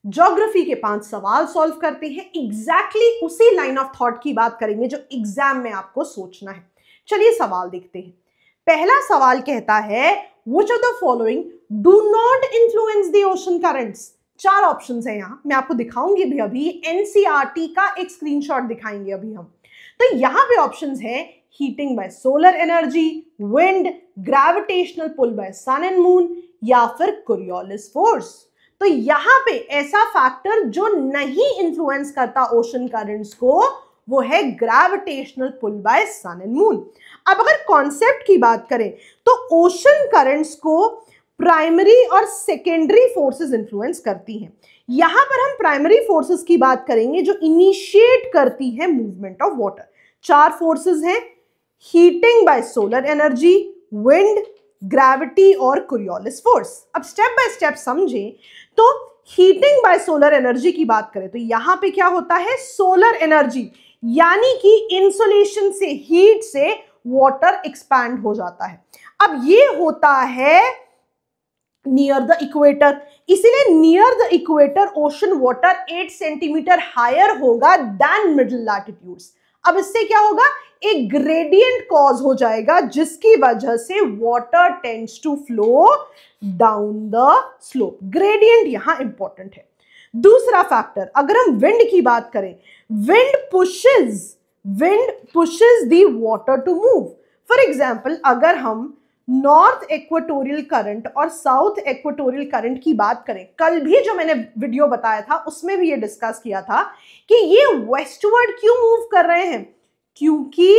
Geography के 5 सवाल solve करते हैं। एग्जैक्टली उसी लाइन ऑफ थॉट की बात करेंगे जो एग्जाम में आपको सोचना है। चलिए सवाल देखते हैं। पहला सवाल कहता है which of the following do not influence the ocean currents. 4 options हैं यहां, मैं आपको दिखाऊंगी भी अभी। एनसीईआरटी का एक स्क्रीनशॉट दिखाएंगे अभी हम। तो यहां पे ऑप्शंस हैं heating by solar energy, wind, gravitational pull by sun and moon या फिर कोरियोलिस फोर्स। तो यहां पे ऐसा फैक्टर जो नहीं इन्फ्लुएंस करता ओशन करंट्स को वो है gravitational pull by sun and moon. अब अगर कॉन्सेप्ट की बात करें तो ओशन करंट्स को प्राइमरी और सेकेंडरी फोर्सेस इन्फ्लुएंस करती हैं। यहां पर हम प्राइमरी फोर्सेस की बात करेंगे जो इनिशिएट करती है मूवमेंट ऑफ वाटर। 4 फोर्सेस हैं, heating by solar energy, wind, gravity और कोरियोलिस फोर्स। अब स्टेप बाय स्टेप समझें तो हीटिंग बाय सोलर एनर्जी की बात करें तो यहां पे क्या होता है, सोलर एनर्जी यानी कि इंसुलेशन से, हीट से वाटर एक्सपैंड हो जाता है। अब ये होता है नियर द इक्वेटर, इसीलिए near the equator ocean water 8 centimetre higher होगा देन मिडिल लैटिट्यूड्स। अब इससे क्या होगा, एक ग्रेडियंट कॉज हो जाएगा जिसकी वजह से water tends to flow down the slope. Gradient यहां इंपॉर्टेंट है। दूसरा फैक्टर अगर हम विंड की बात करें, wind pushes the water to move. For example अगर हम नॉर्थ इक्वेटोरियल करंट और साउथ इक्वेटोरियल करंट की बात करें, कल भी जो मैंने वीडियो बताया था उसमें भी ये डिस्कस किया था कि ये वेस्टवर्ड क्यों मूव कर रहे हैं, क्योंकि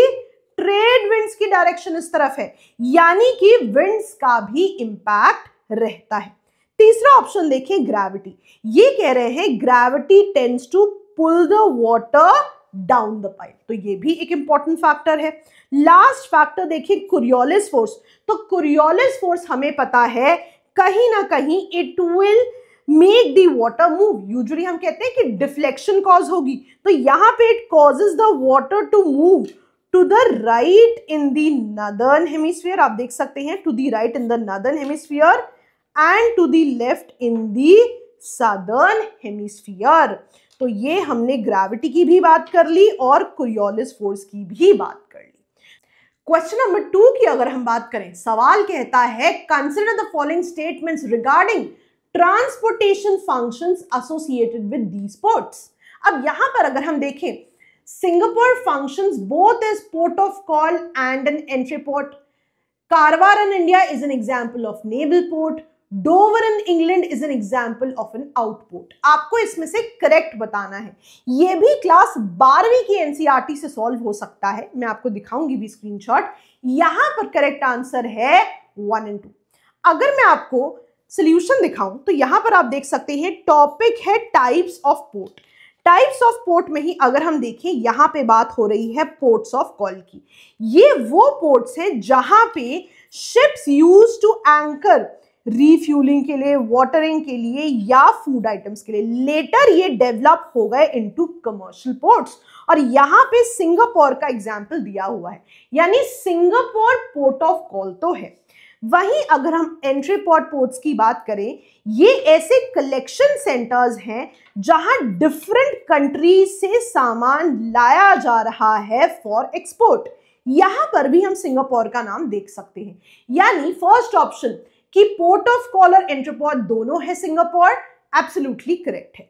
ट्रेड विंड्स की डायरेक्शन इस तरफ है, यानी कि विंड्स का भी इंपैक्ट रहता है। तीसरा ऑप्शन देखिए ग्रेविटी, ये कह रहे हैं gravity tends to pull the water down the pipe, तो ये भी एक इंपॉर्टेंट फैक्टर है। लास्ट फैक्टर देखिए कोरियोलिस फोर्स, तो कोरियोलिस फोर्स हमें पता है कहीं ना कहीं it will make the water move. Usually हम कहते हैं कि डिफ्लेक्शन कॉज होगी, तो यहां पे it causes the water to move to the right in the northern hemisphere. आप देख सकते हैं to the right in the northern hemisphere and to the left in the southern hemisphere. तो ये हमने ग्रेविटी की भी बात कर ली और कोरियोलिस फोर्स की भी बात कर ली। क्वेश्चन नंबर 2 की अगर हम बात करें, सवाल कहता है consider the following statements regarding transportation functions associated with these ports. अब यहां पर अगर हम देखें, Singapore functions both as port of call and an entry port. Karwar in India is an example of naval port. Dover in England is an example of an outport. आपको इसमें से correct बताना है। ये भी क्लास 12वीं की एनसीईआरटी से सॉल्व हो सकता है, मैं आपको दिखाऊंगी भी स्क्रीनशॉट। यहां पर करेक्ट आंसर है 1 और 2। अगर मैं आपको सॉल्यूशन दिखाऊं तो यहां पर आप देख सकते हैं टॉपिक है types of port. Types of port में ही अगर हम देखें, यहां पे बात हो रही है पोर्ट्स ऑफ कॉल की। ये वो पोर्ट्स हैं जहां पे ships use to anchor refuelling के लिए, वाटरिंग के लिए या फूड आइटम्स के लिए। लेटर ये डेवलप हो गए इनटू कमर्शियल पोर्ट्स, और यहां पे सिंगापुर का एग्जांपल दिया हुआ है, यानी सिंगापुर पोर्ट ऑफ कॉल तो है। वहीं अगर हम एंट्री पोर्ट्स की बात करें, ये ऐसे कलेक्शन सेंटर्स हैं जहां डिफरेंट कंट्रीज से सामान लाया जा रहा है फॉर एक्सपोर्ट। यहां पर भी हम सिंगापुर का नाम देख सकते हैं, यानी फर्स्ट ऑप्शन कि पोर्ट ऑफ कॉल और एंट्री पोर्ट दोनों है सिंगापुर, एब्सोल्युटली करेक्ट है।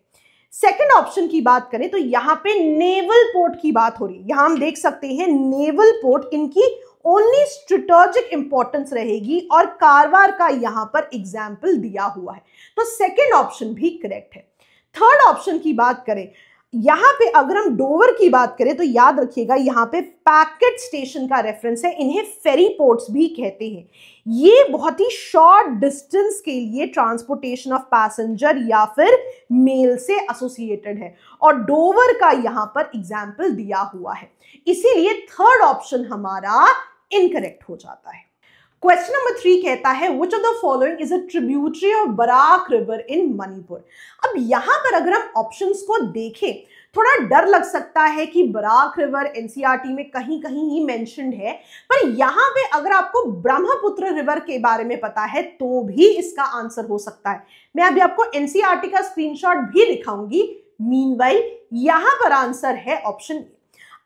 सेकंड ऑप्शन की बात करें तो यहां पे नेवल पोर्ट की बात हो रही है। यहां हम देख सकते हैं नेवल पोर्ट, इनकी ओनली स्ट्रेटेजिक इंपॉर्टेंस रहेगी और कारवार का यहां पर एग्जाम्पल दिया हुआ है, तो सेकंड ऑप्शन भी करेक्ट है। थर्ड ऑप्शन की बात करें, यहां पे अगर हम डोवर की बात करें तो याद रखिएगा यहां पे पैकेट स्टेशन का रेफरेंस है, इन्हें फेरी पोर्ट्स भी कहते हैं। ये बहुत ही शॉर्ट डिस्टेंस के लिए ट्रांसपोर्टेशन ऑफ पैसेंजर या फिर मेल से एसोसिएटेड है, और डोवर का यहां पर एग्जाम्पल दिया हुआ है, इसीलिए थर्ड ऑप्शन हमारा इनकरेक्ट हो जाता है। क्वेश्चन नंबर 3 कहता है which of the following is a tributary of Barak river in Manipur. अब यहां पर अगर हम ऑप्शंस को देखें थोड़ा डर लग सकता है कि बराक रिवर एनसीईआरटी में कहीं कहीं ही मेंशन्ड है, पर यहां पे अगर आपको ब्रह्मपुत्र रिवर के बारे में पता है तो भी इसका आंसर हो सकता है। मैं अभी आपको एनसीईआरटी का स्क्रीनशॉट भी दिखाऊंगी। मीनवाइल यहां पर आंसर है ऑप्शन ए।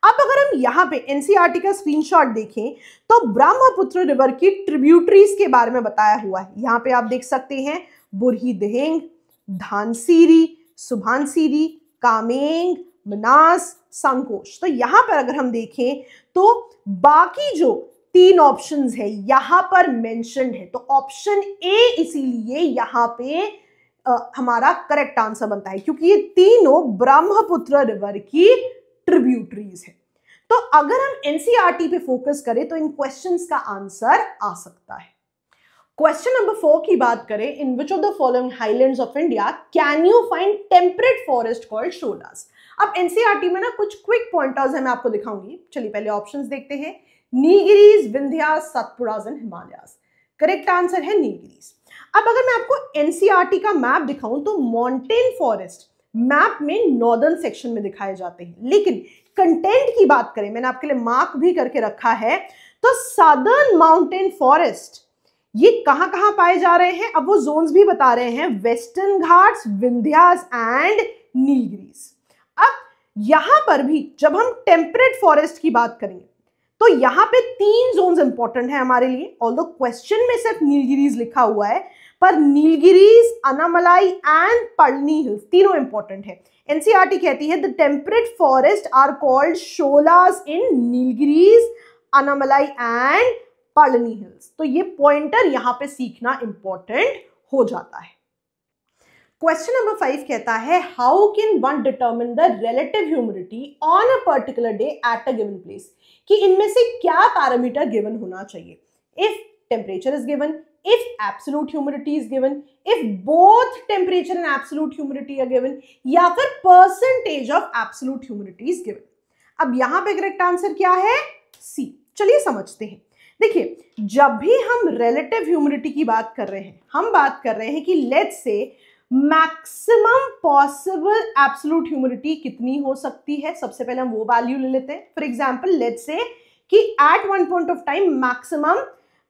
अब अगर हम यहाँ पे एनसीईआरटी का स्क्रीनशॉट देखें तो ब्रह्मपुत्र रिवर की ट्रिब्यूटरीज के बारे में बताया हुआ है। यहाँ पे आप देख सकते हैं बुरही दिहिंग, धानसिरी, सुभानसिरी, कामेंग, मनास, संकोश। तो यहाँ पर अगर हम देखें तो बाकी जो 3 ऑप्शंस है यहाँ पर मेंशन्ड है, तो ऑप्शन ए इसीलिए यहाँ पे हमारा करेक्ट आंसर बनता है, क्योंकि ये तीनों ब्रह्मपुत्र रिवर की ट्रिब्यूटरीज है। तो अगर हम एनसीईआरटी पे फोकस करें तो इन क्वेश्चंस का आंसर आ सकता है। क्वेश्चन नंबर 4 की बात करें, in which of the following highlands of India can you find temperate forest called sholas. अब एनसीईआरटी में ना कुछ क्विक पॉइंटर्स है, मैं आपको दिखाऊंगी। चलिए पहले ऑप्शंस देखते हैं। Nilgiris, Vindhyas, Satpuras and Himalayas. Correct answer है नीलगिरीज। अब अगर मैं आपको एनसीईआरटी का मैप दिखाऊं तो माउंटेन फॉरेस्ट मैप में नॉर्दर्न सेक्शन में दिखाए जाते हैं, लेकिन कंटेंट की बात करें, मैंने आपके लिए मार्क भी करके रखा है, तो सदर्न माउंटेन फॉरेस्ट ये कहां कहां पाए जा रहे हैं, अब वो जोन्स भी बता रहे हैं, वेस्टर्न घाट्स, विंध्यास एंड नीलगिरीज। अब यहां पर भी जब हम टेम्परेट फॉरेस्ट की बात करेंगे तो यहां पे 3 जोन्स इंपॉर्टेंट है हमारे लिए। ऑल्दो क्वेश्चन में सिर्फ नीलगिरीज लिखा हुआ है, पर नीलगिरीज, अनामलाई एंड पढ़नी हिल्स तीनों इंपॉर्टेंट है। एनसीईआरटी कहती है the temperate forest are called sholas in Nilgiris, Anamalai and Palni hills. तो ये पॉइंटर यहां पे सीखना इंपॉर्टेंट हो जाता है। क्वेश्चन नंबर 5 कहता है how can one determine the relative humidity on a particular day at a given place, कि इनमें से क्या पैरामीटर गिवन होना चाहिए। If temperature is given, if absolute humidity is given, if both temperature and absolute humidity are given, या फिर percentage of absolute humidity is given। अब यहां पे करेक्ट आंसर क्या है, सी। चलिए समझते हैं। देखिए, जब भी हम relative humidity की बात कर रहे हैं, हम बात कर रहे हैं कि let's say maximum possible absolute humidity कितनी हो सकती है। सबसे पहले हम वो वैल्यू ले लेते हैं। फॉर एग्जाम्पल लेट्स से कि at one point of time maximum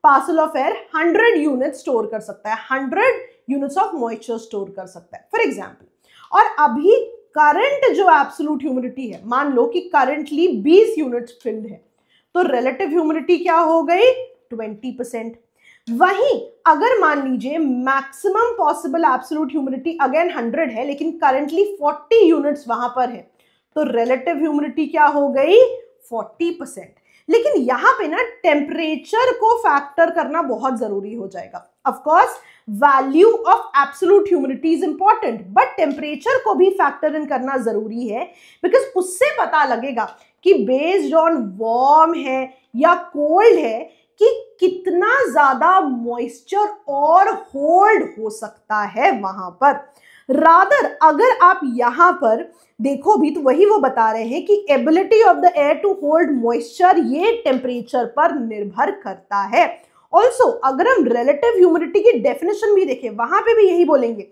parcel of air 100 unit store कर सकता है, 100 यूनिट्स ऑफ मॉइस्चर स्टोर कर सकता है फॉर एग्जांपल। और अभी करंट जो एब्सोल्यूट ह्यूमिडिटी है, मान लो कि करंटली 20 यूनिट्स फिल्ड है, तो रिलेटिव ह्यूमिडिटी क्या हो गई, 20%। वहीं अगर मान लीजिए maximum possible absolute humidity again 100 है, लेकिन करंटली 40 यूनिट्स वहां पर है, तो रिलेटिव ह्यूमिडिटी क्या हो गई, 40%। लेकिन यहां पे ना टेम्परेचर को फैक्टर करना बहुत जरूरी हो जाएगा। Of course value of absolute humidity is important, but temperature को भी फैक्टर इन करना जरूरी है, बिकॉज उससे पता लगेगा कि बेस्ड ऑन वार्म है या कोल्ड है कि कितना ज्यादा मॉइस्चर और होल्ड हो सकता है वहां पर। रादर अगर आप यहां पर देखो भी तो वही वो बता रहे हैं कि ability of the air to hold moisture ये टेम्परेचर पर निर्भर करता है। ऑल्सो अगर हम रिलेटिव ह्यूमिडिटी की डेफिनेशन भी देखें, वहां पे भी यही बोलेंगे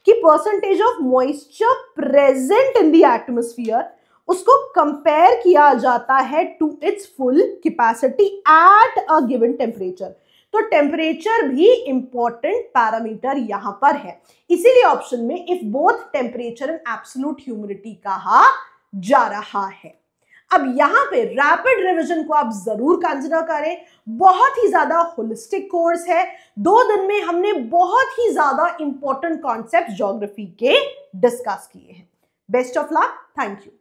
कि percentage of moisture present in the atmosphere, उसको कंपेयर किया जाता है to its full capacity at a given temperature. तो टेम्परेचर भी इंपॉर्टेंट पैरामीटर यहां पर है, इसीलिए ऑप्शन में if both temperature and absolute humidity कहा जा रहा है। अब यहां पे रैपिड रिवीजन को आप जरूर कंसिडर करें, बहुत ही ज्यादा होलिस्टिक कोर्स है। 2 दिन में हमने बहुत ही ज्यादा इंपॉर्टेंट कॉन्सेप्ट ज्योग्राफी के डिस्कस किए हैं। Best of luck, thank you.